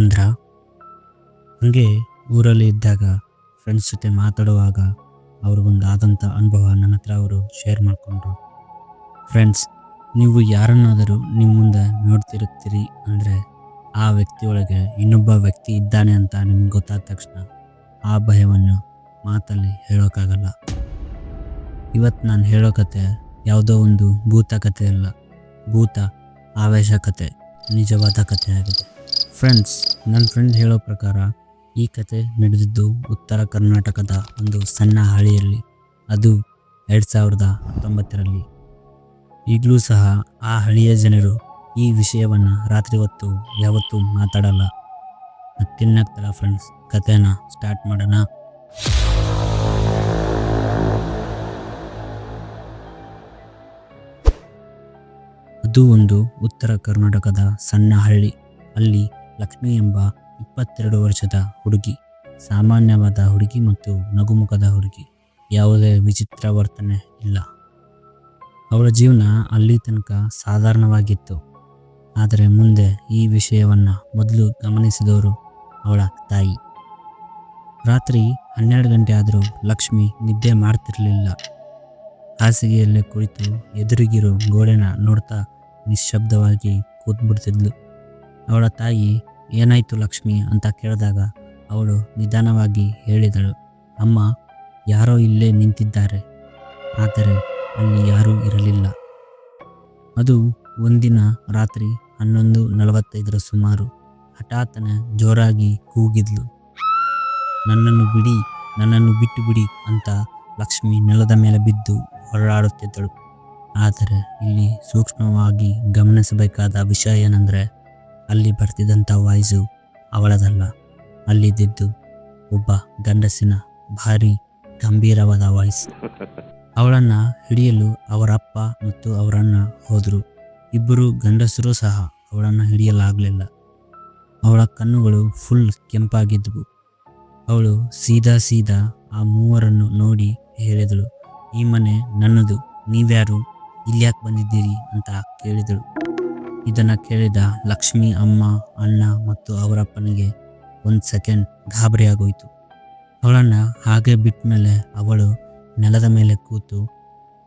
ಅಂದ್ರ ಹಂಗೆ ಊರಲ್ಲಿ ಇದ್ದಾಗ ಫ್ರೆಂಡ್ಸ್ ಜೊತೆ ಮಾತಾಡುವಾಗ ಅವ್ರಿಗೊಂದು ಆದಂಥ ಅನುಭವ ನನ್ನ ಹತ್ರ ಅವರು ಶೇರ್ ಮಾಡಿಕೊಂಡ್ರು. ಫ್ರೆಂಡ್ಸ್, ನೀವು ಯಾರನ್ನಾದರೂ ನಿಮ್ಮ ಮುಂದೆ ನೋಡ್ತಿರುತ್ತೀರಿ ಅಂದರೆ ಆ ವ್ಯಕ್ತಿಯೊಳಗೆ ಇನ್ನೊಬ್ಬ ವ್ಯಕ್ತಿ ಇದ್ದಾನೆ ಅಂತ ನಿಮ್ಗೆ ಗೊತ್ತಾದ ತಕ್ಷಣ ಆ ಭಯವನ್ನು ಮಾತಲ್ಲಿ ಹೇಳೋಕ್ಕಾಗಲ್ಲ. ಇವತ್ತು ನಾನು ಹೇಳೋ ಕತೆ ಯಾವುದೋ ಒಂದು ಭೂತ ಕತೆ ಅಲ್ಲ, ಭೂತ ಆವೇಶ ಕತೆ, ನಿಜವಾದ ಕತೆ ಆಗಿದೆ. ಫ್ರೆಂಡ್ಸ್, ನನ್ನ ಫ್ರೆಂಡ್ ಹೇಳೋ ಪ್ರಕಾರ ಈ ಕತೆ ನಡೆದಿದ್ದು ಉತ್ತರ ಕರ್ನಾಟಕದ ಒಂದು ಸಣ್ಣ ಹಳ್ಳಿಯಲ್ಲಿ. ಅದು 2019ರಲ್ಲಿ. ಈಗಲೂ ಸಹ ಆ ಹಳ್ಳಿಯ ಜನರು ಈ ವಿಷಯವನ್ನು ರಾತ್ರಿ ಹೊತ್ತು ಯಾವತ್ತೂ ಮಾತಾಡಲ್ಲ. ಮತ್ತಿನ್ನಾಗ್ತಲ್ಲ ಫ್ರೆಂಡ್ಸ್, ಕತೆನ ಸ್ಟಾರ್ಟ್ ಮಾಡೋಣ. ಅದು ಒಂದು ಉತ್ತರ ಕರ್ನಾಟಕದ ಸಣ್ಣ ಹಳ್ಳಿ. ಅಲ್ಲಿ ಲಕ್ಷ್ಮಿ ಎಂಬ 22 ವರ್ಷದ ಹುಡುಗಿ, ಸಾಮಾನ್ಯವಾದ ಹುಡುಗಿ ಮತ್ತು ನಗುಮುಖದ ಹುಡುಗಿ, ಯಾವುದೇ ವಿಚಿತ್ರ ವರ್ತನೆ ಇಲ್ಲ. ಅವಳ ಜೀವನ ಅಲ್ಲಿ ತನಕ ಸಾಧಾರಣವಾಗಿತ್ತು. ಆದರೆ ಮುಂದೆ ಈ ವಿಷಯವನ್ನು ಮೊದಲು ಗಮನಿಸಿದವರು ಅವಳ ತಾಯಿ. ರಾತ್ರಿ 12 ಗಂಟೆ ಆದರೂ ಲಕ್ಷ್ಮಿ ನಿದ್ದೆ ಮಾಡ್ತಿರಲಿಲ್ಲ. ಹಾಸಿಗೆಯಲ್ಲೇ ಕುಳಿತು ಎದುರಿಗಿರೋ ಗೋಡೆನ ನೋಡ್ತಾ ನಿಶ್ಶಬ್ದವಾಗಿ ಕೂತ್ಬಿಡ್ತಿದ್ಲು. ಅವಳ ತಾಯಿ ಏನಾಯ್ತು ಲಕ್ಷ್ಮಿ ಅಂತ ಕೇಳಿದಾಗ ಅವಳು ನಿಧಾನವಾಗಿ ಹೇಳಿದಳು, ಅಮ್ಮ, ಯಾರೋ ಇಲ್ಲೇ ನಿಂತಿದ್ದಾರೆ. ಆದರೆ ಅಲ್ಲಿ ಯಾರೂ ಇರಲಿಲ್ಲ. ಅದು ಒಂದಿನ ರಾತ್ರಿ 11:45 ಸುಮಾರು. ಹಠಾತ್ತನೆ ಜೋರಾಗಿ ಕೂಗಿದ್ಲು, ನನ್ನನ್ನು ಬಿಟ್ಟು ಬಿಡಿ ಅಂತ. ಲಕ್ಷ್ಮಿ ನೆಲದ ಮೇಲೆ ಬಿದ್ದು ಹೊರಳಾಡುತ್ತಿದ್ದಳು. ಆದರೆ ಇಲ್ಲಿ ಸೂಕ್ಷ್ಮವಾಗಿ ಗಮನಿಸಬೇಕಾದ ವಿಷಯ ಏನಂದರೆ, ಅಲ್ಲಿ ಬರ್ತಿದ್ದಂಥ ವಾಯ್ಸು ಅವಳದಲ್ಲ. ಅಲ್ಲಿದ್ದಿದ್ದು ಒಬ್ಬ ಗಂಡಸಿನ ಭಾರಿ ಗಂಭೀರವಾದ ವಾಯ್ಸ್. ಅವಳನ್ನು ಹಿಡಿಯಲು ಅವರ ಅಪ್ಪ ಮತ್ತು ಅವರನ್ನ ಹೋದರು. ಇಬ್ಬರು ಗಂಡಸರು ಸಹ ಅವಳನ್ನು ಹಿಡಿಯಲಾಗಲಿಲ್ಲ. ಅವಳ ಕಣ್ಣುಗಳು ಫುಲ್ ಕೆಂಪಾಗಿದ್ದವು. ಅವಳು ಸೀದಾ ಆ ಮೂವರನ್ನು ನೋಡಿ ಹೇಳಿದಳು, ಈ ಮನೆ ನನ್ನದು, ನೀವ್ಯಾರು, ಇಲ್ಯಾಕೆ ಬಂದಿದ್ದೀರಿ ಅಂತ ಕೇಳಿದಳು. ಇದನ್ನು ಕೇಳಿದ ಲಕ್ಷ್ಮಿ ಅಮ್ಮ, ಅಣ್ಣ ಮತ್ತು ಅವರಪ್ಪನಿಗೆ 1 ಸೆಕೆಂಡ್ ಗಾಬರಿಯಾಗೋಯ್ತು. ಅವಳನ್ನು ಹಾಗೆ ಬಿಟ್ಟ ಮೇಲೆ ಅವಳು ನೆಲದ ಮೇಲೆ ಕೂತು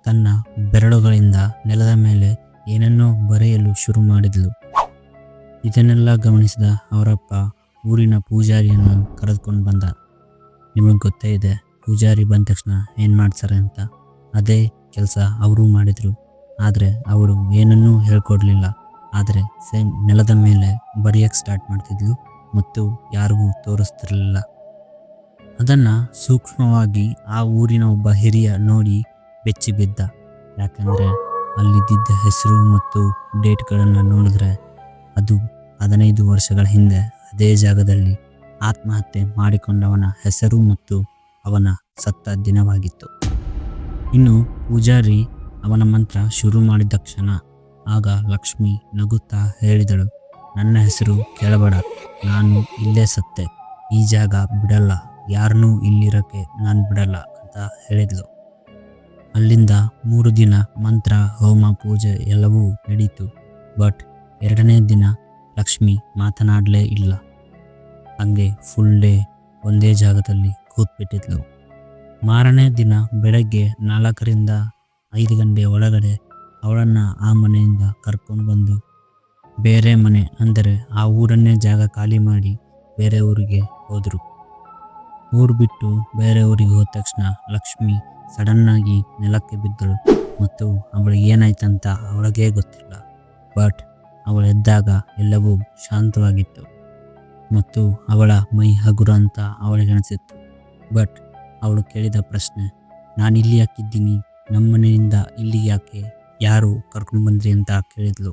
ತನ್ನ ಬೆರಳುಗಳಿಂದ ನೆಲದ ಮೇಲೆ ಏನನ್ನೋ ಬರೆಯಲು ಶುರು ಮಾಡಿದ್ಲು. ಇದನ್ನೆಲ್ಲ ಗಮನಿಸಿದ ಅವರಪ್ಪ ಊರಿನ ಪೂಜಾರಿಯನ್ನು ಕರೆದುಕೊಂಡು ಬಂದ. ನಿಮಗೆ ಗೊತ್ತೇ ಇದೆ ಪೂಜಾರಿ ಬಂದ ತಕ್ಷಣ ಏನು ಮಾಡ್ತಾರೆ ಅಂತ. ಅದೇ ಕೆಲಸ ಅವರು ಮಾಡಿದರು. ಆದರೆ ಅವಳು ಏನನ್ನೂ ಹೇಳ್ಕೊಡ್ಲಿಲ್ಲ. ಆದರೆ ಸೇಮ್ ನೆಲದ ಮೇಲೆ ಬರೆಯಕ್ಕೆ ಸ್ಟಾರ್ಟ್ ಮಾಡ್ತಿದ್ಲು ಮತ್ತು ಯಾರಿಗೂ ತೋರಿಸ್ತಿರಲಿಲ್ಲ. ಅದನ್ನು ಸೂಕ್ಷ್ಮವಾಗಿ ಆ ಊರಿನ ಒಬ್ಬ ಹಿರಿಯ ನೋಡಿ ಬೆಚ್ಚಿ ಬಿದ್ದ. ಯಾಕಂದರೆ ಅಲ್ಲಿದ್ದ ಹೆಸರು ಮತ್ತು ಡೇಟ್ಗಳನ್ನು ನೋಡಿದ್ರೆ ಅದು 15 ವರ್ಷಗಳ ಹಿಂದೆ ಅದೇ ಜಾಗದಲ್ಲಿ ಆತ್ಮಹತ್ಯೆ ಮಾಡಿಕೊಂಡವನ ಹೆಸರು ಮತ್ತು ಅವನ ಸತ್ತ ದಿನವಾಗಿತ್ತು. ಇನ್ನು ಪೂಜಾರಿ ಅವನ ಮಂತ್ರ ಶುರು ಮಾಡಿದ ಕ್ಷಣ ಆಗ ಲಕ್ಷ್ಮಿ ನಗುತ್ತಾ ಹೇಳಿದಳು, ನನ್ನ ಹೆಸರು ಕೇಳಬೇಡ, ನಾನು ಇಲ್ಲೇ ಸತ್ತೆ, ಈ ಜಾಗ ಬಿಡಲ್ಲ, ಯಾರನ್ನೂ ಇಲ್ಲಿರೋಕ್ಕೆ ನಾನು ಬಿಡಲ್ಲ ಅಂತ ಹೇಳಿದ್ಲು. ಅಲ್ಲಿಂದ 3 ದಿನ ಮಂತ್ರ, ಹೋಮ, ಪೂಜೆ ಎಲ್ಲವೂ ನಡೀತು. ಬಟ್ 2ನೇ ದಿನ ಲಕ್ಷ್ಮಿ ಮಾತನಾಡಲೇ ಇಲ್ಲ. ಹಂಗೆ ಫುಲ್ ಡೇ ಒಂದೇ ಜಾಗದಲ್ಲಿ ಕೂತ್ಬಿಟ್ಟಿದ್ಲು. ಮಾರನೇ ದಿನ ಬೆಳಗ್ಗೆ 4ರಿಂದ 5 ಗಂಟೆ ಒಳಗಡೆ ಅವಳನ್ನು ಆ ಮನೆಯಿಂದ ಕರ್ಕೊಂಡು ಬಂದು ಬೇರೆ ಮನೆ ಅಂದರೆ ಆ ಊರನ್ನೇ ಜಾಗ ಖಾಲಿ ಮಾಡಿ ಬೇರೆ ಊರಿಗೆ ಹೋದರು. ಊರು ಬಿಟ್ಟು ಬೇರೆ ಊರಿಗೆ ಹೋದ ತಕ್ಷಣ ಲಕ್ಷ್ಮಿ ಸಡನ್ನಾಗಿ ನೆಲಕ್ಕೆ ಬಿದ್ದಳು ಮತ್ತು ಅವಳಿಗೆ ಏನಾಯ್ತಂತ ಅವಳಿಗೇ ಗೊತ್ತಿಲ್ಲ. ಬಟ್ ಅವಳು ಎದ್ದಾಗ ಎಲ್ಲವೂ ಶಾಂತವಾಗಿತ್ತು ಮತ್ತು ಅವಳ ಮೈ ಹಗುರ ಅಂತ ಅವಳಿಗೆ ಅನಿಸಿತ್ತು. ಬಟ್ ಅವಳು ಕೇಳಿದ ಪ್ರಶ್ನೆ, ನಾನಿಲ್ಲಿ ಯಾಕಿದ್ದೀನಿ, ನಮ್ಮನೆಯಿಂದ ಇಲ್ಲಿ ಯಾಕೆ, ಯಾರು ಕರ್ಕೊಂಡು ಬಂದ್ರಿ ಅಂತ ಕೇಳಿದ್ಲು.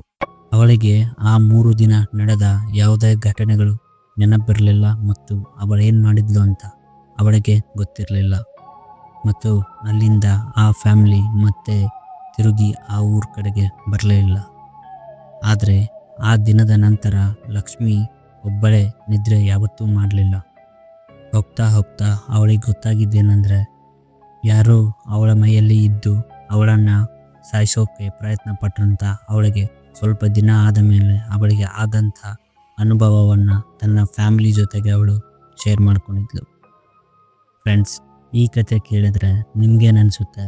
ಅವಳಿಗೆ ಆ 3 ದಿನ ನಡೆದ ಯಾವುದೇ ಘಟನೆಗಳು ನೆನಪಿರಲಿಲ್ಲ ಮತ್ತು ಅವಳೇನು ಮಾಡಿದ್ಲು ಅಂತ ಅವಳಿಗೆ ಗೊತ್ತಿರಲಿಲ್ಲ. ಮತ್ತು ಅಲ್ಲಿಂದ ಆ ಫ್ಯಾಮಿಲಿ ಮತ್ತೆ ತಿರುಗಿ ಆ ಊರ ಕಡೆಗೆ ಬರಲೇ ಇಲ್ಲ. ಆದರೆ ಆ ದಿನದ ನಂತರ ಲಕ್ಷ್ಮಿ ಒಬ್ಬಳೇ ನಿದ್ರೆ ಯಾವತ್ತೂ ಮಾಡಲಿಲ್ಲ. ಹೋಗ್ತಾ ಅವಳಿಗೆ ಗೊತ್ತಾಗಿದ್ದೇನೆಂದರೆ, ಯಾರೋ ಅವಳ ಮೈಯಲ್ಲಿ ಇದ್ದು ಅವಳನ್ನು ಸಾಯಿಸೋಕೆ ಪ್ರಯತ್ನ ಪಟ್ಟರಂತ ಅವಳಿಗೆ ಸ್ವಲ್ಪ ದಿನ ಆದ ಮೇಲೆ ಅವಳಿಗೆ ಆದಂಥ ಅನುಭವವನ್ನು ತನ್ನ ಫ್ಯಾಮಿಲಿ ಜೊತೆಗೆ ಅವಳು ಶೇರ್ ಮಾಡ್ಕೊಂಡಿದ್ಲು. ಫ್ರೆಂಡ್ಸ್, ಈ ಕತೆ ಕೇಳಿದ್ರೆ ನಿಮ್ಗೇನನ್ಸುತ್ತೆ?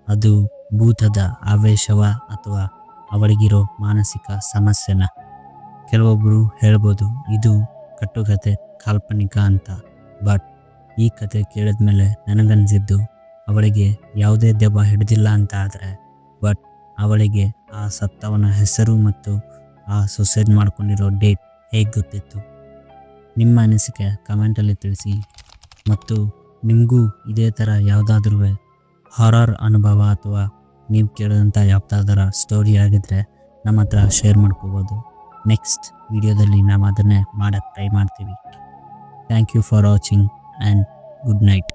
ಅದು ಭೂತದ ಆವೇಶವ ಅಥವಾ ಅವಳಿಗಿರೋ ಮಾನಸಿಕ ಸಮಸ್ಯೆನ? ಕೆಲವೊಬ್ಬರು ಹೇಳ್ಬೋದು ಇದು ಕಟ್ಟುಕತೆ, ಕಾಲ್ಪನಿಕ ಅಂತ. ಬಟ್ ಈ ಕತೆ ಕೇಳಿದ್ಮೇಲೆ ನನಗನ್ಸಿದ್ದು ಅವಳಿಗೆ ಯಾವುದೇ ದೆವ್ವ ಹಿಡಿದಿಲ್ಲ ಅಂತ ಆದರೆ, ಬಟ್ ಅವಳಿಗೆ ಆ ಸತ್ತವನ ಹೆಸರು ಮತ್ತು ಆ ಸುಸೈಡ್ ಮಾಡ್ಕೊಂಡಿರೋ ಡೇಟ್ ಹೇಗೆ ಗೊತ್ತಿತ್ತು? ನಿಮ್ಮ ಅನಿಸಿಕೆ ಕಮೆಂಟಲ್ಲಿ ತಿಳಿಸಿ. ಮತ್ತು ನಿಮಗೂ ಇದೇ ಥರ ಯಾವುದಾದ್ರೂ ಹಾರರ್ ಅನುಭವ ಅಥವಾ ನೀವು ಕೇಳಿದಂಥ ಯಾವುದಾದ್ರೂ ಸ್ಟೋರಿ ಆಗಿದ್ದರೆ ನಮ್ಮ ಹತ್ರ ಶೇರ್ ಮಾಡ್ಕೋಬೋದು. ನೆಕ್ಸ್ಟ್ ವಿಡಿಯೋದಲ್ಲಿ ನಾವು ಅದನ್ನೇ ಮಾಡೋಕ್ಕೆ ಟ್ರೈ ಮಾಡ್ತೀವಿ. Thank you for watching and good night.